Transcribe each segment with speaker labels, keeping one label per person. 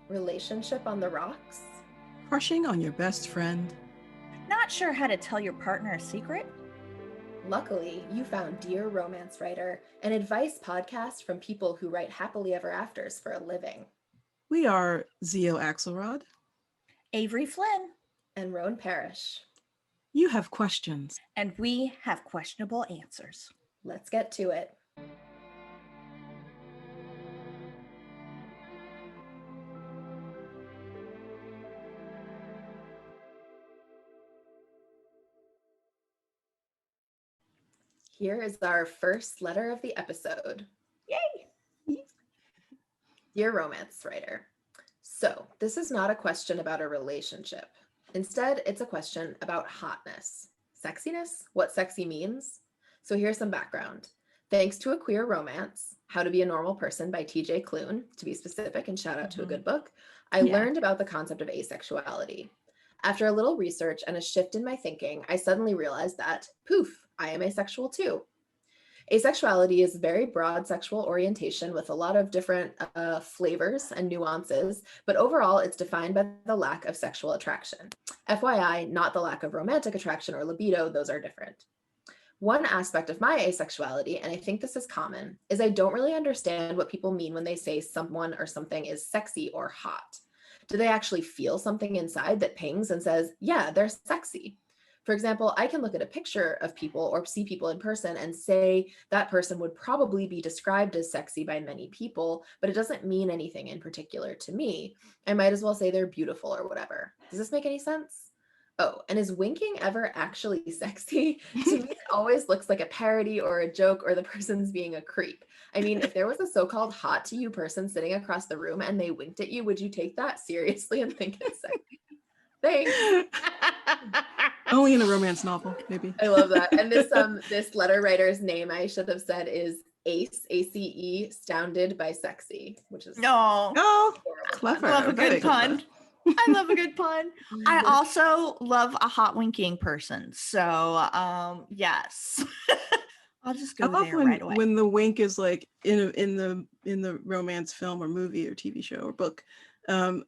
Speaker 1: Relationship on the rocks?
Speaker 2: Crushing on your best friend?
Speaker 3: Not sure how to tell your partner a secret?
Speaker 1: Luckily, you found Dear Romance Writer, an advice podcast from people who write happily ever afters for a living.
Speaker 2: We are Zio Axelrod.
Speaker 3: Avery Flynn.
Speaker 1: And Roan Parrish.
Speaker 2: You have questions.
Speaker 3: And we have questionable answers.
Speaker 1: Let's get to it. Here is our first letter of the episode.
Speaker 3: Yay!
Speaker 1: Dear Romance Writer. So, this is not a question about a relationship. Instead, it's a question about hotness. Sexiness? What sexy means? So here's some background. Thanks to A Queer Romance, How to Be a Normal Person by TJ Klune, to be specific and shout out to a good book, I learned about the concept of asexuality. After a little research and a shift in my thinking, I suddenly realized that, poof, I am asexual too. Asexuality is a very broad sexual orientation with a lot of different flavors and nuances, but overall it's defined by the lack of sexual attraction. FYI, not the lack of romantic attraction or libido, those are different. One aspect of my asexuality, and I think this is common, is I don't really understand what people mean when they say someone or something is sexy or hot. Do they actually feel something inside that pings and says, yeah, they're sexy? For example, I can look at a picture of people or see people in person and say that person would probably be described as sexy by many people, but it doesn't mean anything in particular to me. I might as well say they're beautiful or whatever. Does this make any sense? Oh, and is winking ever actually sexy? To me, it always looks like a parody or a joke or the person's being a creep. I mean, if there was a so-called hot to you person sitting across the room and they winked at you, would you take that seriously and think it's sexy? Thanks.
Speaker 2: Only in a romance novel, maybe.
Speaker 1: I love that. And this letter writer's name I should have said is Ace, A-C-E, Stounded by Sexy, which is
Speaker 2: clever.
Speaker 3: I love a good pun. I love a good pun. I also love a hot winking person. So yes. I'll just go there right away.
Speaker 2: When the wink is like in the romance film or movie or TV show or book,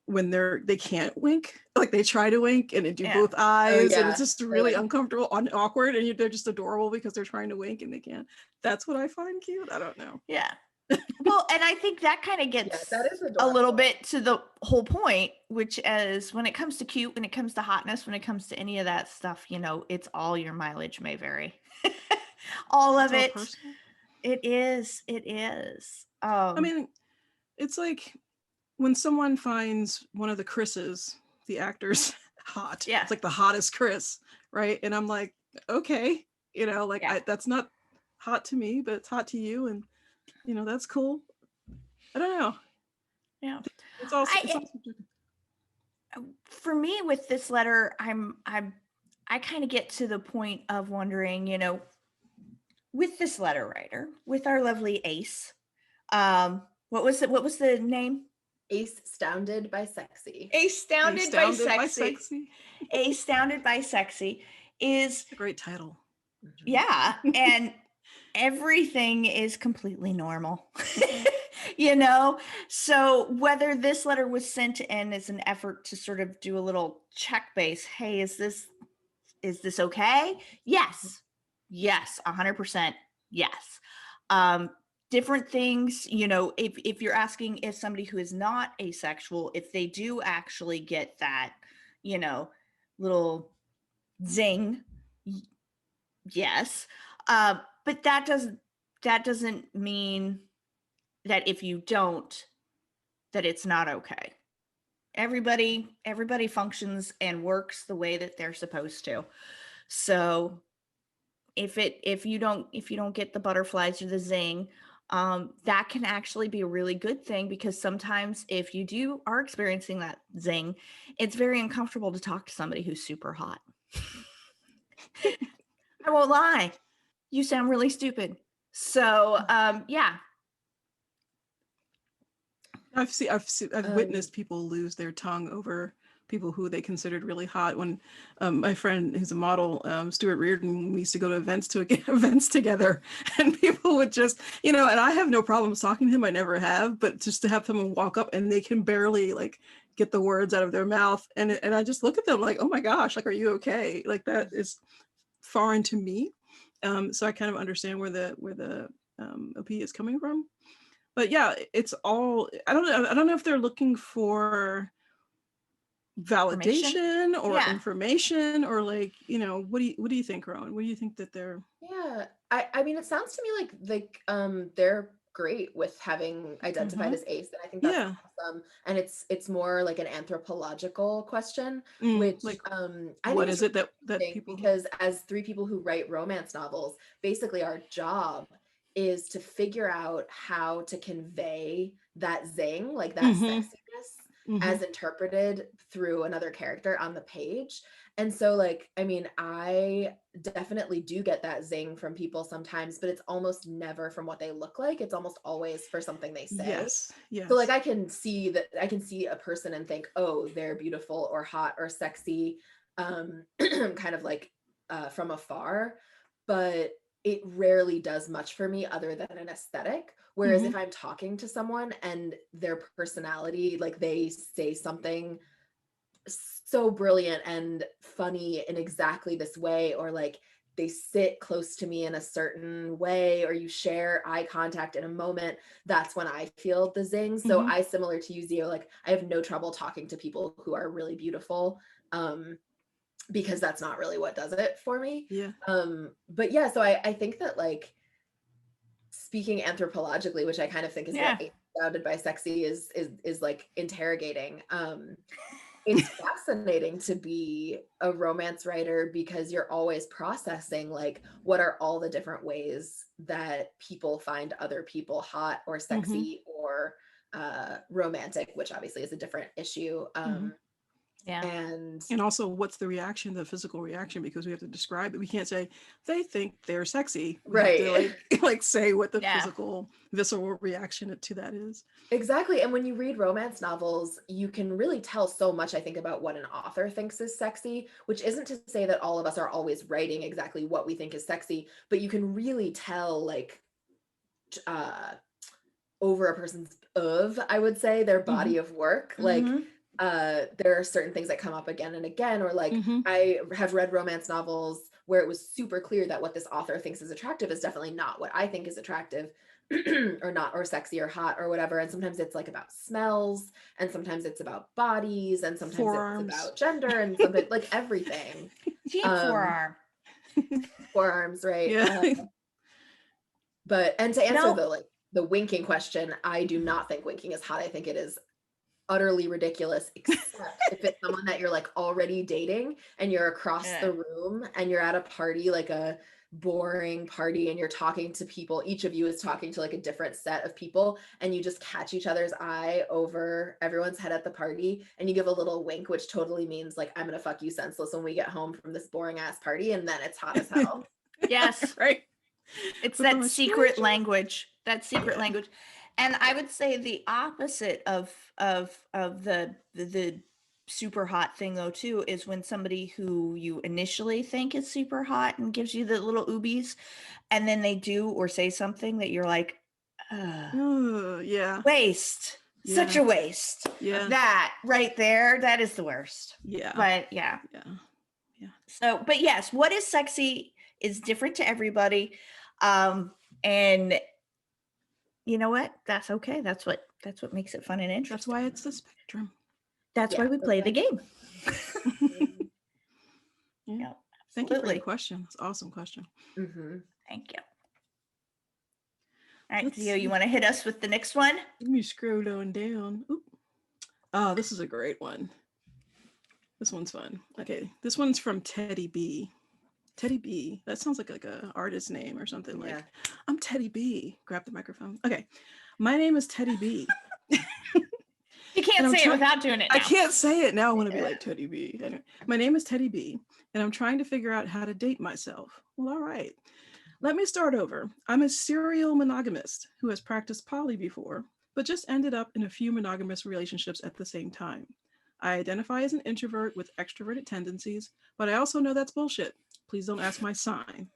Speaker 2: when they can't wink, like they try to wink and they do both eyes, and it's just really uncomfortable and awkward, and they're just adorable because they're trying to wink and they can't. That's what I find cute. I don't know.
Speaker 3: Yeah. Well, and I think that kind of gets a little bit to the whole point, which is when it comes to cute, when it comes to hotness, when it comes to any of that stuff, it's all your mileage may vary. All of it. Personal. It is. I
Speaker 2: mean, it's like when someone finds one of the Chris's, the actors, hot. Yeah. It's like the hottest Chris, right? And I'm like, okay, that's not hot to me, but it's hot to you, and that's cool. I don't know.
Speaker 3: Yeah.
Speaker 2: It's also
Speaker 3: for me with this letter, I kind of get to the point of wondering, with this letter writer, with our lovely Ace, what was the name?
Speaker 1: Ace Stounded by Sexy.
Speaker 3: Ace Stounded by Sexy. Ace Stounded by Sexy is
Speaker 2: a great title.
Speaker 3: Yeah, and everything is completely normal. So whether this letter was sent in as an effort to sort of do a little check base, hey, is this okay? Yes 100%. Yes. Different things, if you're asking if somebody who is not asexual, if they do actually get that, little zing, yes. But that doesn't mean that if you don't, that it's not okay. Everybody functions and works the way that they're supposed to. So if you don't get the butterflies or the zing, that can actually be a really good thing, because sometimes if you are experiencing that zing, it's very uncomfortable to talk to somebody who's super hot. I won't lie. You sound really stupid. So, yeah.
Speaker 2: I've witnessed people lose their tongue over people who they considered really hot. When my friend who's a model, Stuart Reardon, we used to go to events together, and people would just, and I have no problems talking to him, I never have, but just to have someone walk up and they can barely like get the words out of their mouth, and I just look at them like, oh my gosh, like, are you okay? Like, that is foreign to me. So I kind of understand where the OP is coming from. But yeah, it's all, I don't know if they're looking for validation or information, or like, what do you think, Roan? What do you think that they're?
Speaker 1: Yeah, I mean, it sounds to me like they're great with having identified as ace, and I think that's awesome. And it's more like an anthropological question, which
Speaker 2: like,
Speaker 1: I
Speaker 2: what
Speaker 1: think
Speaker 2: is it that people,
Speaker 1: because as three people who write romance novels, basically our job is to figure out how to convey that zing, like that sexiness, as interpreted through another character on the page. And so, like, I mean, I definitely do get that zing from people sometimes, but it's almost never from what they look like. It's almost always for something they say.
Speaker 2: Yes.
Speaker 1: So like, I can see a person and think, oh, they're beautiful or hot or sexy, kind of like from afar, but it rarely does much for me other than an aesthetic. Whereas if I'm talking to someone and their personality, like they say something so brilliant and funny in exactly this way, or like they sit close to me in a certain way, or you share eye contact in a moment, that's when I feel the zing. So I, similar to you, Zio, like I have no trouble talking to people who are really beautiful, because that's not really what does it for me.
Speaker 2: Yeah.
Speaker 1: But yeah, so I think that, like, speaking anthropologically, which I kind of think is what Surrounded by Sexy is like interrogating. It's fascinating to be a romance writer because you're always processing, like, what are all the different ways that people find other people hot or sexy or romantic, which obviously is a different issue. And
Speaker 2: also, what's the reaction, the physical reaction, because we have to describe it. We can't say they think they're sexy. We have to like say what the physical, visceral reaction to that is.
Speaker 1: Exactly. And when you read romance novels, you can really tell so much, I think, about what an author thinks is sexy, which isn't to say that all of us are always writing exactly what we think is sexy, but you can really tell, like, over a person's I would say, their body of work. Like, there are certain things that come up again and again, or like I have read romance novels where it was super clear that what this author thinks is attractive is definitely not what I think is attractive, or not, or sexy or hot or whatever. And sometimes it's like about smells, and sometimes it's about bodies, and sometimes
Speaker 2: forearms.
Speaker 1: It's about gender, and something like everything. Forearms, right?
Speaker 2: Yeah.
Speaker 1: But, and to answer the winking question, I do not think winking is hot. I think it is utterly ridiculous, except if it's someone that you're like already dating and you're across the room and you're at a party, like a boring party, and you're talking to people, each of you is talking to like a different set of people, and you just catch each other's eye over everyone's head at the party, and you give a little wink, which totally means like, I'm gonna fuck you senseless when we get home from this boring ass party, and then it's hot as hell.
Speaker 3: Yes.
Speaker 2: Right.
Speaker 3: It's that secret language, And I would say the opposite of the super hot thing, though, too, is when somebody who you initially think is super hot and gives you the little oobies, and then they do or say something that you're like, waste. Such a waste.
Speaker 2: Yeah.
Speaker 3: That right there, that is the worst.
Speaker 2: Yeah.
Speaker 3: But yeah. So, but yes, what is sexy is different to everybody. And you know what? That's okay. That's what makes it fun and interesting.
Speaker 2: That's why it's the spectrum.
Speaker 3: That's why we play the game.
Speaker 2: Thank you for your question. It's an awesome question.
Speaker 3: Thank you. All right, Zio, you want to hit us with the next one?
Speaker 2: Let me scroll on down. Oop. Oh, this is a great one. This one's fun. Okay, this one's from Teddy B. Teddy B. That sounds like a artist name or something. Like, I'm Teddy B. Grab the microphone. Okay, my name is Teddy B.
Speaker 3: You can't say it without doing it now.
Speaker 2: I can't say it now. I want to be like Teddy B. Anyway, my name is Teddy B, and I'm trying to figure out how to date myself. Well, all right. Let me start over. I'm a serial monogamist who has practiced poly before, but just ended up in a few monogamous relationships at the same time. I identify as an introvert with extroverted tendencies, but I also know that's bullshit. Please don't ask my sign.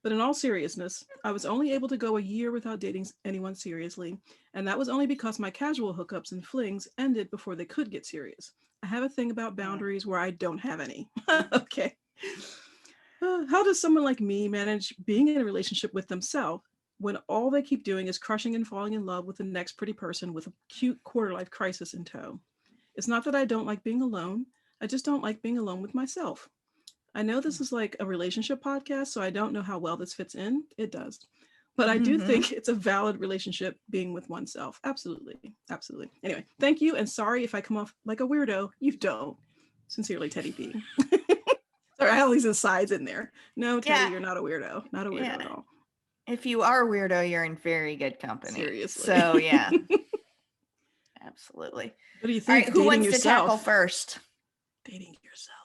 Speaker 2: But in all seriousness, I was only able to go a year without dating anyone seriously, and that was only because my casual hookups and flings ended before they could get serious. I have a thing about boundaries where I don't have any. Okay. How does someone like me manage being in a relationship with themselves when all they keep doing is crushing and falling in love with the next pretty person with a cute quarter-life crisis in tow? It's not that I don't like being alone. I just don't like being alone with myself. I know this is like a relationship podcast, so I don't know how well this fits in. It does. But I do think it's a valid relationship being with oneself. Absolutely. Absolutely. Anyway, thank you. And sorry if I come off like a weirdo. You don't. Sincerely, Teddy B. Sorry, I have all these asides in there. No, Teddy, you're not a weirdo. Not a weirdo at all.
Speaker 3: If you are a weirdo, you're in very good company.
Speaker 2: Seriously.
Speaker 3: So, yeah. Absolutely.
Speaker 2: What do you think?
Speaker 3: All right, who wants to tackle first?
Speaker 2: Dating yourself.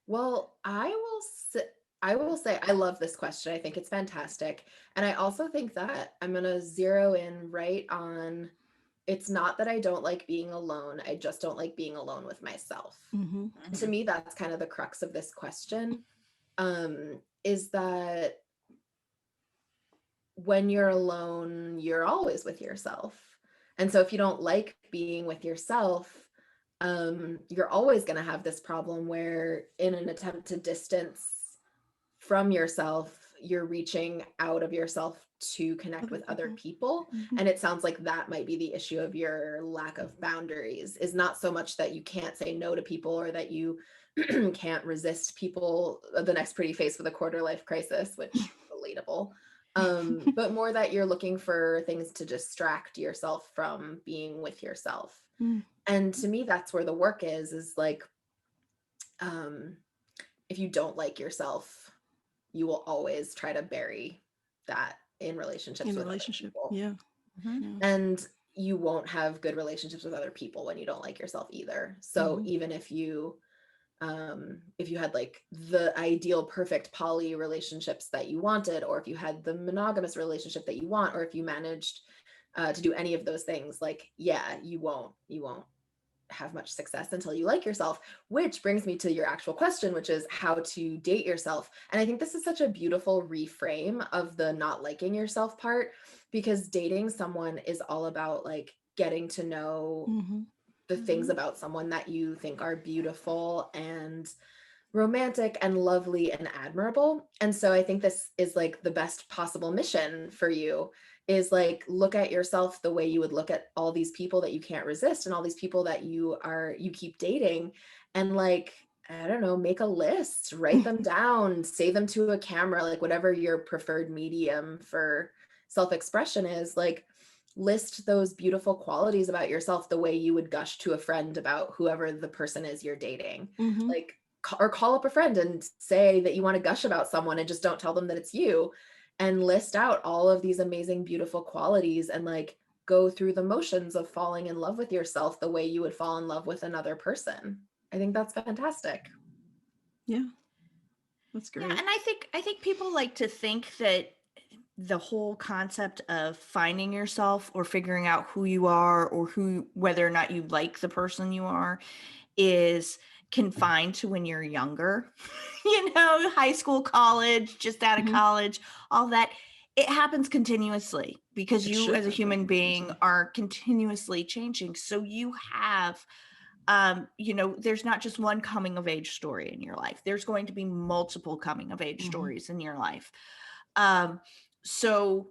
Speaker 1: Well, I will say I love this question. I think it's fantastic. And I also think that I'm going to zero in right on, it's not that I don't like being alone. I just don't like being alone with myself.
Speaker 2: Mm-hmm.
Speaker 1: And to me, that's kind of the crux of this question, is that when you're alone, you're always with yourself. And so if you don't like being with yourself, you're always going to have this problem where in an attempt to distance from yourself, you're reaching out of yourself to connect with other people.
Speaker 2: Mm-hmm.
Speaker 1: And it sounds like that might be the issue of your lack of boundaries, is not so much that you can't say no to people or that you can't resist people, the next pretty face with a quarter life crisis, which is relatable. But more that you're looking for things to distract yourself from being with yourself. And to me, that's where the work is like, if you don't like yourself, you will always try to bury that in relationships with other people.
Speaker 2: Yeah.
Speaker 1: And you won't have good relationships with other people when you don't like yourself either. So even if you had like the ideal perfect poly relationships that you wanted, or if you had the monogamous relationship that you want, or if you managed to do any of those things, like, yeah, you won't have much success until you like yourself, which brings me to your actual question, which is how to date yourself. And I think this is such a beautiful reframe of the not liking yourself part, because dating someone is all about like getting to know the things about someone that you think are beautiful and romantic and lovely and admirable. And so I think this is like the best possible mission for you, is like, look at yourself the way you would look at all these people that you can't resist and all these people that you keep dating, and like, I don't know, make a list, write them down, say them to a camera, like whatever your preferred medium for self-expression is, like list those beautiful qualities about yourself the way you would gush to a friend about whoever the person is you're dating. Like, or call up a friend and say that you want to gush about someone and just don't tell them that it's you, and list out all of these amazing, beautiful qualities, and like go through the motions of falling in love with yourself the way you would fall in love with another person. I think that's fantastic.
Speaker 2: Yeah. That's great.
Speaker 3: Yeah, and I think people like to think that the whole concept of finding yourself or figuring out who you are, or whether or not you like the person you are, is confined to when you're younger. High school, college, just out of college, all that. It happens continuously because you as a human being are continuously changing. So you have there's not just one coming of age story in your life. There's going to be multiple coming of age stories in your life. So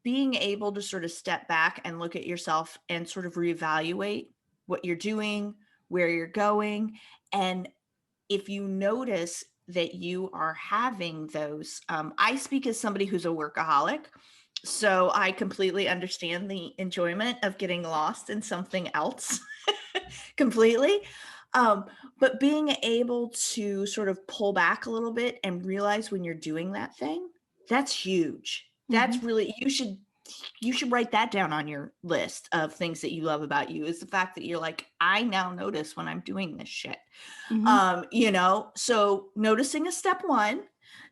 Speaker 3: being able to sort of step back and look at yourself and sort of reevaluate what you're doing, where you're going. And if you notice that you are having those, I speak as somebody who's a workaholic, so I completely understand the enjoyment of getting lost in something else completely. But being able to sort of pull back a little bit and realize when you're doing that thing, that's huge. That's really, you should write that down on your list of things that you love about you, is the fact that you're like, I now notice when I'm doing this shit. So noticing is step one.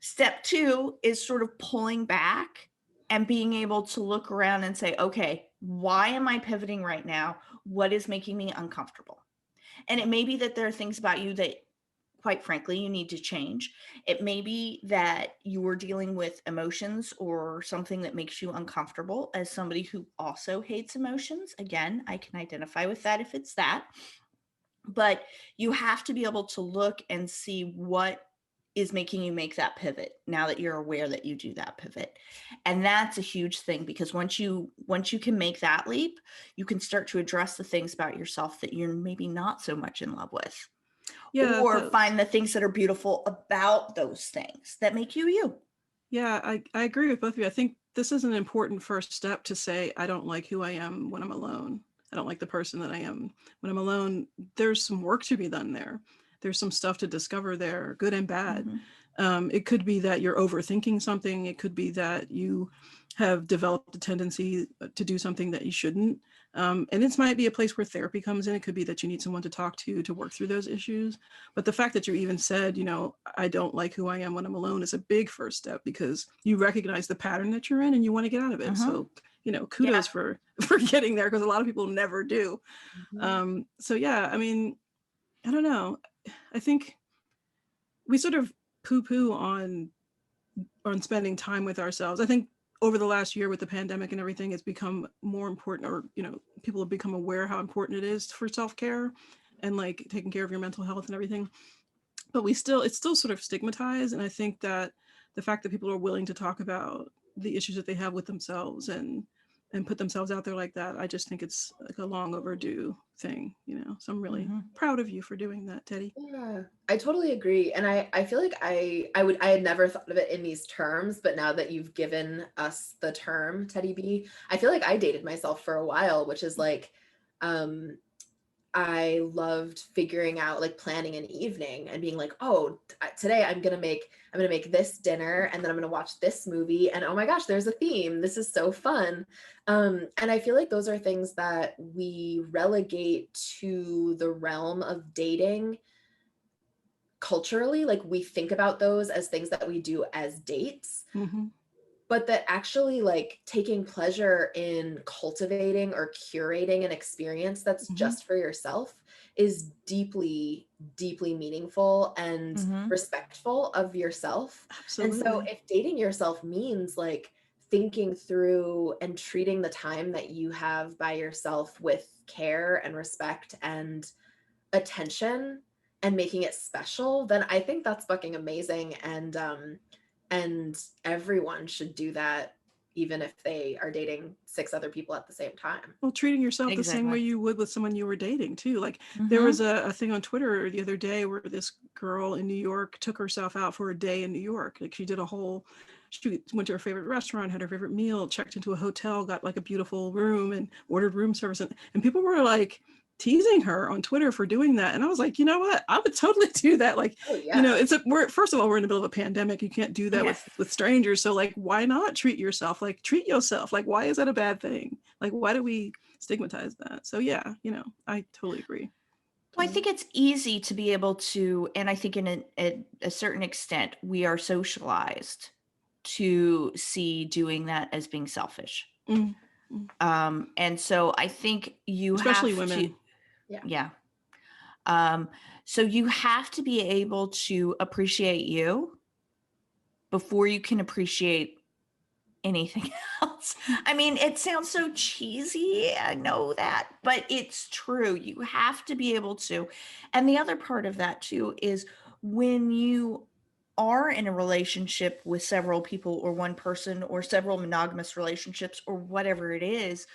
Speaker 3: Step two is sort of pulling back and being able to look around and say, okay, why am I pivoting right now? What is making me uncomfortable? And it may be that there are things about you that, quite frankly, you need to change. It may be that you are dealing with emotions or something that makes you uncomfortable. As somebody who also hates emotions, again, I can identify with that if it's that. But you have to be able to look and see what is making you make that pivot now that you're aware that you do that pivot. And that's a huge thing, because once you can make that leap, you can start to address the things about yourself that you're maybe not so much in love with. Yeah, or find the things that are beautiful about those things that make you you.
Speaker 2: Yeah, I agree with both of you. I think this is an important first step to say, I don't like who I am when I'm alone. I don't like the person that I am when I'm alone. There's some work to be done there. There's some stuff to discover there, good and bad. It could be that you're overthinking something. It could be that you have developed a tendency to do something that you shouldn't. And this might be a place where therapy comes in. It could be that you need someone to talk to work through those issues. But the fact that you even said, I don't like who I am when I'm alone is a big first step, because you recognize the pattern that you're in and you want to get out of it. So, kudos for getting there, because a lot of people never do. So yeah, I mean, I don't know. I think we sort of poo-poo on spending time with ourselves. I think over the last year with the pandemic and everything, it's become more important, or, people have become aware how important it is for self-care and like taking care of your mental health and everything. But it's still sort of stigmatized. And I think that the fact that people are willing to talk about the issues that they have with themselves and put themselves out there like that, I just think it's like a long overdue thing, So I'm really proud of you for doing that, Teddy.
Speaker 1: Yeah, I totally agree. And I feel like I had never thought of it in these terms, but now that you've given us the term, Teddy B, I feel like I dated myself for a while, which is like, I loved figuring out, like, planning an evening and being like, oh, today I'm gonna make this dinner, and then I'm gonna watch this movie, and oh my gosh, there's a theme. This is so fun. And I feel like those are things that we relegate to the realm of dating culturally. Like, we think about those as things that we do as dates. But that actually, like, taking pleasure in cultivating or curating an experience that's just for yourself is deeply, deeply meaningful and respectful of yourself.
Speaker 2: Absolutely.
Speaker 1: And so if dating yourself means like thinking through and treating the time that you have by yourself with care and respect and attention and making it special, then I think that's fucking amazing. And everyone should do that, even if they are dating 6 other people at the same time.
Speaker 2: Well, treating yourself the same way you would with someone you were dating too. Like there was a thing on Twitter the other day where this girl in New York took herself out for a day in New York. Like she went to her favorite restaurant, had her favorite meal, checked into a hotel, got like a beautiful room and ordered room service. And people were like teasing her on Twitter for doing that. And I was like, you know what? I would totally do that. Like, first of all, we're in the middle of a pandemic. You can't do that with strangers. So like, why not treat yourself? Like, treat yourself. Like, why is that a bad thing? Like, why do we stigmatize that? So yeah, I totally agree.
Speaker 3: Well, I think it's easy to be able to, and I think in a certain extent, we are socialized to see doing that as being selfish. And so I think
Speaker 2: especially women.
Speaker 3: So you have to be able to appreciate you before you can appreciate anything else. I mean, it sounds so cheesy. I know that, but it's true. You have to be able to. And the other part of that too is when you are in a relationship with several people or one person or several monogamous relationships or whatever it is,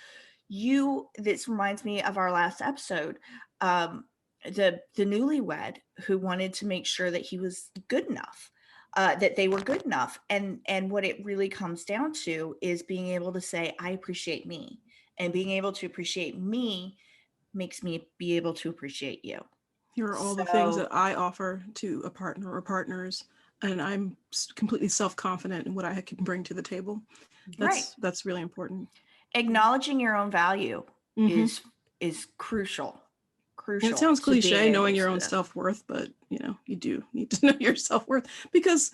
Speaker 3: this reminds me of our last episode, the newlywed who wanted to make sure that he was good enough, that they were good enough. And what it really comes down to is being able to say, I appreciate me, and being able to appreciate me makes me be able to appreciate you.
Speaker 2: Here are all the things that I offer to a partner or partners, and I'm completely self-confident in what I can bring to the table. That's really important.
Speaker 3: Acknowledging your own value is crucial.
Speaker 2: And it sounds cliche, knowing your own self-worth, but you do need to know your self-worth, because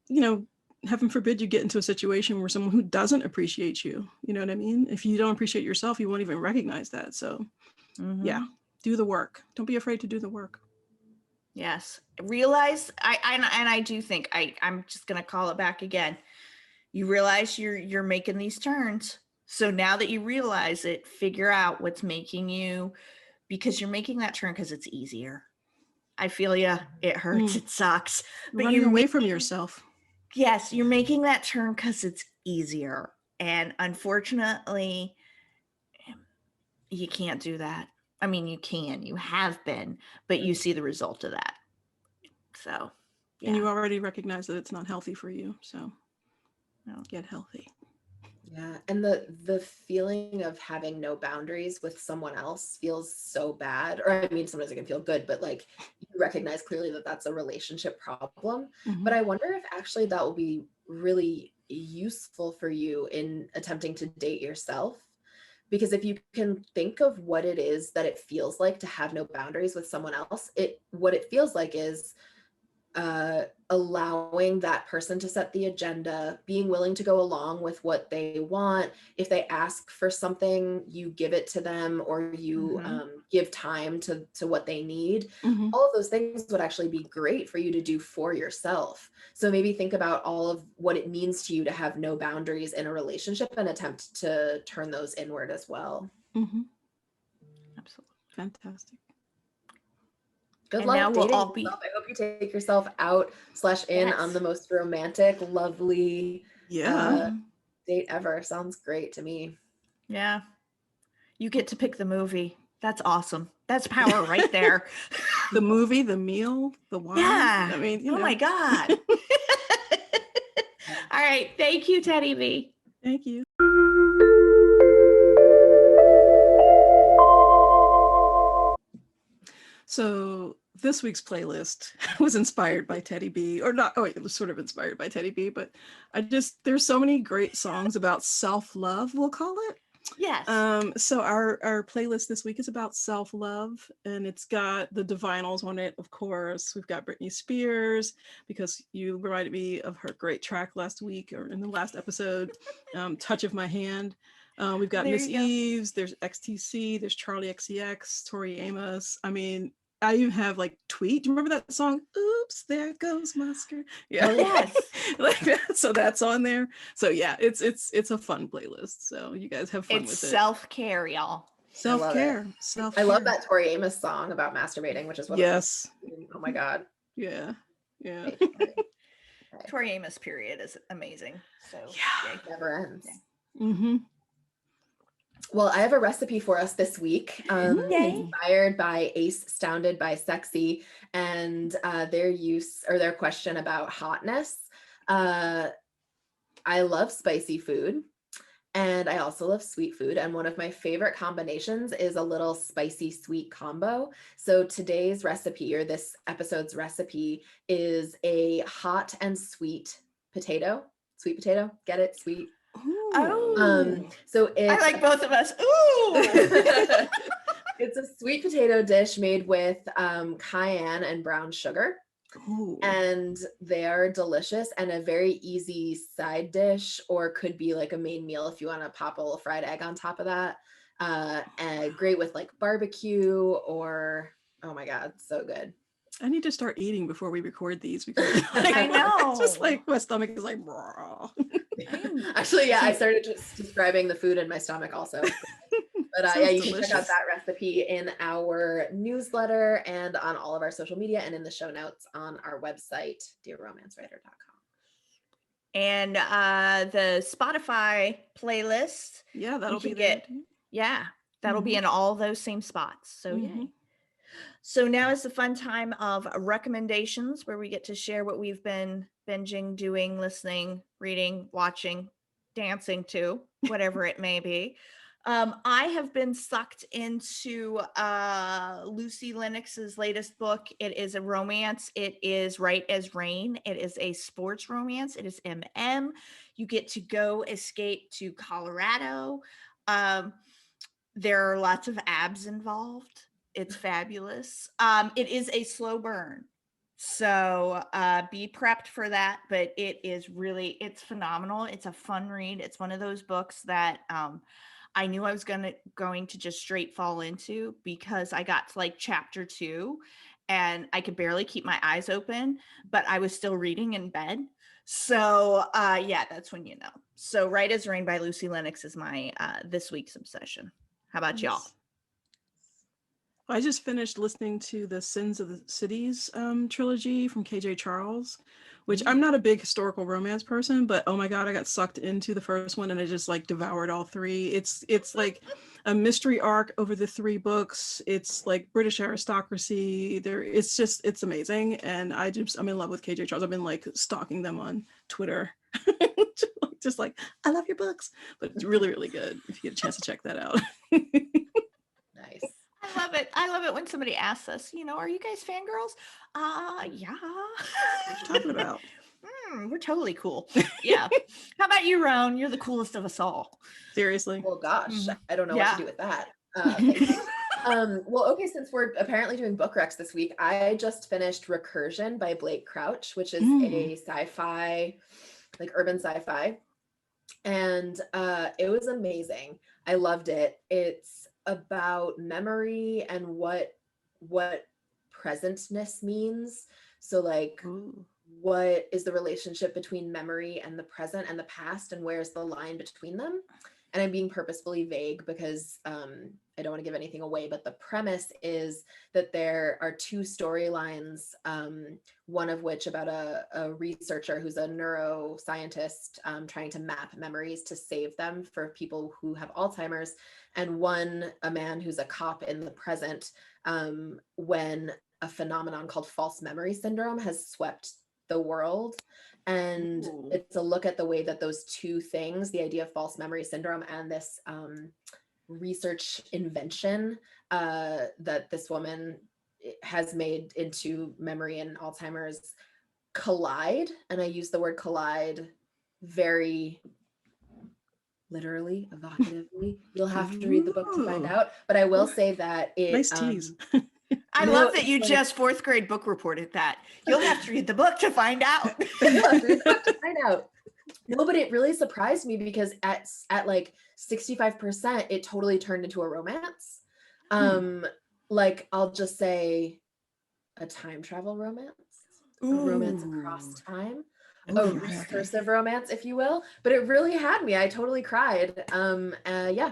Speaker 2: heaven forbid you get into a situation where someone who doesn't appreciate you, you know what I mean? If you don't appreciate yourself, you won't even recognize that. So yeah, Do the work. Don't be afraid to do the work.
Speaker 3: Yes. Realize I do think I'm just gonna call it back again. You realize you're making these turns. So now that you realize it, figure out what's making you, because you're making that turn because it's easier. I feel you. It hurts. It sucks.
Speaker 2: But running away from yourself.
Speaker 3: Yes, you're making that turn because it's easier. And unfortunately, you can't do that. I mean, you have been, but you see the result of that. So,
Speaker 2: yeah. And you already recognize that it's not healthy for you. So get healthy.
Speaker 1: Yeah. And the feeling of having no boundaries with someone else feels so bad. Or I mean, sometimes it can feel good, but like you recognize clearly that that's a relationship problem. But I wonder if actually that will be really useful for you in attempting to date yourself. Because if you can think of what it is that it feels like to have no boundaries with someone else, what it feels like is allowing that person to set the agenda, being willing to go along with what they want. If they ask for something, you give it to them, or you give time to what they need. All of those things would actually be great for you to do for yourself. So maybe think about all of what it means to you to have no boundaries in a relationship and attempt to turn those inward as well.
Speaker 2: Absolutely. Fantastic.
Speaker 1: Good luck dating yourself. I hope you take yourself out/in on the most romantic, lovely date ever. Sounds great to me.
Speaker 3: Yeah. You get to pick the movie. That's awesome. That's power right there.
Speaker 2: The movie, the meal, the wine.
Speaker 3: Yeah.
Speaker 2: I mean,
Speaker 3: oh my God. All right. Thank you, Teddy B.
Speaker 2: Thank you. So this week's playlist was inspired by Teddy B, or not. Oh, it was sort of inspired by Teddy B, but there's so many great songs about self-love, we'll call it.
Speaker 3: Yes.
Speaker 2: So our playlist this week is about self-love, and it's got the Divinals on it, of course. We've got Britney Spears, because you reminded me of her great track last week, or in the last episode, Touch of My Hand. We've got Miss Eves, there's XTC, there's Charlie XCX, Tori Amos. I mean, I even have like Tweet. Do you remember that song? Oops, there goes my skirt. Yeah.
Speaker 3: Oh, yes.
Speaker 2: Like that. So that's on there. So yeah, it's a fun playlist. So you guys have fun with it.
Speaker 3: It's self-care, y'all.
Speaker 2: Self-care.
Speaker 1: I love that Tori Amos song about masturbating, which is what oh my God.
Speaker 2: Yeah. Yeah.
Speaker 3: Tori Amos period is amazing. So
Speaker 1: yeah, it never ends.
Speaker 2: Yeah.
Speaker 1: Well, I have a recipe for us this week, inspired by Ace Stounded by Sexy, and their question about hotness. I love spicy food, and I also love sweet food. And one of my favorite combinations is a little spicy sweet combo. So today's recipe, or this episode's recipe, is a hot and sweet potato. Sweet potato, get it? Sweet.
Speaker 3: Oh,
Speaker 1: so
Speaker 3: I like both of us. Ooh.
Speaker 1: It's a sweet potato dish made with cayenne and brown sugar.
Speaker 2: Ooh.
Speaker 1: And they are delicious and a very easy side dish, or could be like a main meal if you want to pop a little fried egg on top of that. And great with like barbecue, or oh my God, so good.
Speaker 2: I need to start eating before we record these, because
Speaker 3: I know.
Speaker 2: It's just like my stomach is like raw.
Speaker 1: Actually, yeah, I started just describing the food in my stomach also. But yeah, you can check out that recipe in our newsletter and on all of our social media, and in the show notes on our website, dearromancewriter.com.
Speaker 3: And the Spotify playlist.
Speaker 2: Yeah, that'll be there.
Speaker 3: Yeah, that'll be in all those same spots. So yay. So now is the fun time of recommendations, where we get to share what we've been binging, doing, listening, reading, watching, dancing to, whatever it may be. I have been sucked into Lucy Lennox's latest book. It is a romance. It is Right as Rain. It is a sports romance. It is MM. You get to go escape to Colorado. There are lots of abs involved. It's fabulous. It is a slow burn. So be prepped for that, but it's phenomenal. It's a fun read. It's one of those books that I knew I was going to just straight fall into, because I got to like chapter 2 and I could barely keep my eyes open, but I was still reading in bed. So yeah, that's when you know. So Right as Rain by Lucy Lennox is my this week's obsession. How about y'all?
Speaker 2: I just finished listening to the Sins of the Cities trilogy from KJ Charles, which I'm not a big historical romance person, but oh my God, I got sucked into the first one and I just like devoured all 3. It's like a mystery arc over the 3 books. It's like British aristocracy. It's amazing. And I'm in love with KJ Charles. I've been like stalking them on Twitter. just like, I love your books, but it's really, really good if you get a chance to check that out.
Speaker 1: Nice.
Speaker 3: I love it when somebody asks us, are you guys fangirls? Yeah.
Speaker 2: What are you talking about?
Speaker 3: We're totally cool. Yeah. How about you, Roan? You're the coolest of us all.
Speaker 2: Seriously.
Speaker 1: Well, gosh, I don't know what to do with that. Thank you. Well, okay, since we're apparently doing book recs this week, I just finished Recursion by Blake Crouch, which is a sci-fi, like urban sci-fi. And it was amazing. I loved it. It's about memory and what presentness means. So like what is the relationship between memory and the present and the past, and where's the line between them? And I'm being purposefully vague because I don't want to give anything away, but the premise is that there are 2 storylines, one of which about a researcher who's a neuroscientist trying to map memories to save them for people who have Alzheimer's, and a man who's a cop in the present when a phenomenon called false memory syndrome has swept the world. And it's a look at the way that those 2 things, the idea of false memory syndrome and this research invention that this woman has made into memory and Alzheimer's, collide. And I use the word collide very literally, evocatively. You'll have to read the book to find out, but I will say that it
Speaker 2: nice tease.
Speaker 3: I love that you just 4th grade book reported that. You'll have to read the book to find out.
Speaker 1: You'll have to read the book to find out. No, but it really surprised me because at like 65%, it totally turned into a romance. Like I'll just say a time travel romance, a romance across time, a recursive romance, if you will. But it really had me. I totally cried. Yeah.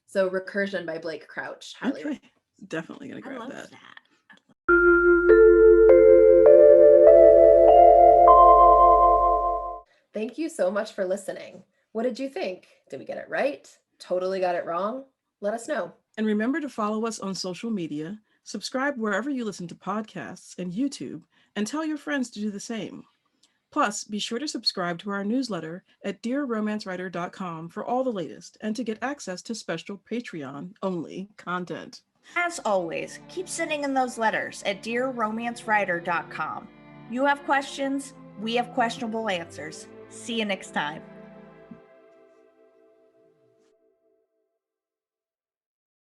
Speaker 1: So Recursion by Blake Crouch. Highly
Speaker 2: definitely gonna grab that.
Speaker 1: Thank you so much for listening. What did you think? Did we get it right? Totally got it wrong? Let us know.
Speaker 2: And remember to follow us on social media, subscribe wherever you listen to podcasts and YouTube, and tell your friends to do the same. Plus, be sure to subscribe to our newsletter at dearromancewriter.com for all the latest and to get access to special Patreon-only content.
Speaker 3: As always, keep sending in those letters at dearromancewriter.com. You have questions, we have questionable answers. See you next time.